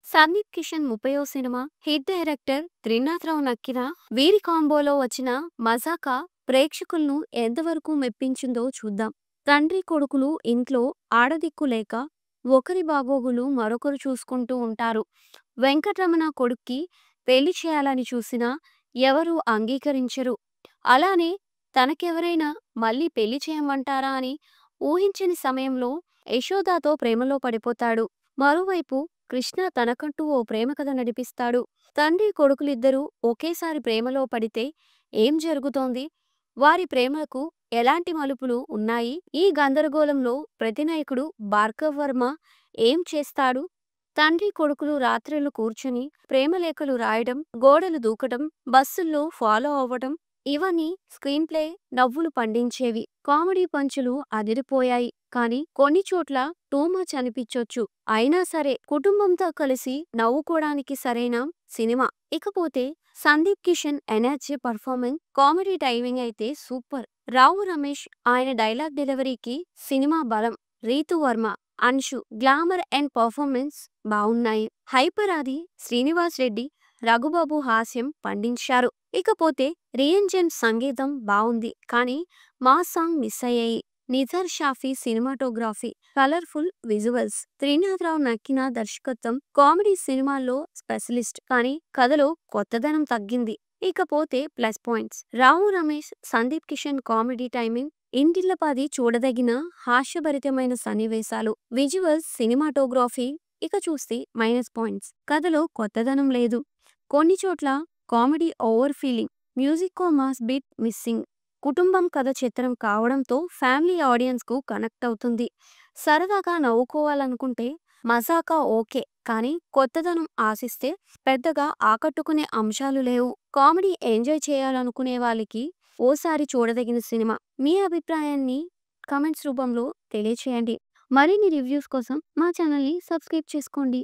సందీప్ కిషన్ 30వ cinema hit director Trinatha Rao Nakkina వీరి కాంబోలో వచ్చిన మజాకా ప్రేక్షకులను ఎంతవరకు మెప్పించిందో చూద్దాం. తండ్రి కొడుకులు ఇంట్లో ఆడదిక్కు లేక ఒకరి బాగోగులు మరొకరు చూసుకుంటూ ఉంటారు. వెంకటరమణ కొడుక్కి పెళ్లి చేయాలని చూసినా ఎవరూ అంగీకరించరు. అలానే తనకెవరైనా మళ్ళీ పెళ్లి చేయమంటారా అని ఊహించని సమయంలో యశోదాతో ప్రేమలో పడిపోతాడు. మరోవైపు కృష్ణ తనకంటూ ఓ ప్రేమ కథ నడిపిస్తాడు. తండ్రి కొడుకులిద్దరూ ఒకేసారి ప్రేమలో పడితే ఏం జరుగుతోంది? వారి ప్రేమకు ఎలాంటి మలుపులు ఉన్నాయి? ఈ గందరగోళంలో ప్రతినాయకుడు భార్గవ్ వర్మ ఏం చేస్తాడు? తండ్రి కొడుకులు రాత్రులు కూర్చుని ప్రేమలేఖలు రాయడం, గోడలు దూకటం, బస్సుల్లో ఫాలో అవ్వటం ఇవన్నీ స్క్రీన్ ప్లే నవ్వులు పండించేవి. కామెడీ పంచులు అదిరిపోయాయి. కానీ కొన్ని చోట్ల టూ మచ్ అనిపించొచ్చు. అయినా సరే కుటుంబంతో కలిసి నవ్వుకోవడానికి సరైన సినిమా. ఇకపోతే Sandeep Kishan energy, performance, comedy timing అయితే సూపర్. రావు రమేష్ ఆయన డైలాగ్ డెలివరీకి సినిమా బలం. Ritu Varma, Anshu glamour and performance బాగున్నాయి. హైపర్ ఆది శ్రీనివాస్ రెడ్డి, రఘుబాబు హాస్యం పండించారు. ఇకపోతే రియంజన్ సంగీతం బాగుంది, కానీ మా సాంగ్ మిస్ అయ్యాయి. Nizar షాఫీ cinematography, colourful visuals. Trinatha Rao నక్కిన దర్శకత్వం. కామెడీ సినిమాల్లో స్పెషలిస్ట్, కానీ కథలో కొత్తదనం తగ్గింది. ఇకపోతే plus points. Rao Ramesh, Sandeep Kishan comedy timing, ఇంటిల్లపాది చూడదగిన హాస్యభరితమైన సన్నివేశాలు, విజువల్స్, సినిమాటోగ్రఫీ. ఇక చూస్తే మైనస్ పాయింట్స్. కథలో కొత్తదనం లేదు. కొన్ని చోట్ల comedy over feeling, music mass beat missing. కుటుంబం కథ చిత్రం కావడంతో ఫ్యామిలీ ఆడియన్స్ కు కనెక్ట్ అవుతుంది. సరదాగా నవ్వుకోవాలనుకుంటే మజాకా ఓకే, కానీ కొత్తదనం ఆశిస్తే పెద్దగా ఆకట్టుకునే అంశాలు లేవు. కామెడీ ఎంజాయ్ చేయాలనుకునే వాళ్ళకి ఓసారి చూడదగిన సినిమా. మీ అభిప్రాయాన్ని కమెంట్స్ రూపంలో తెలియచేయండి. మరిన్ని రివ్యూస్ కోసం మా ఛానల్ని సబ్స్క్రైబ్ చేసుకోండి.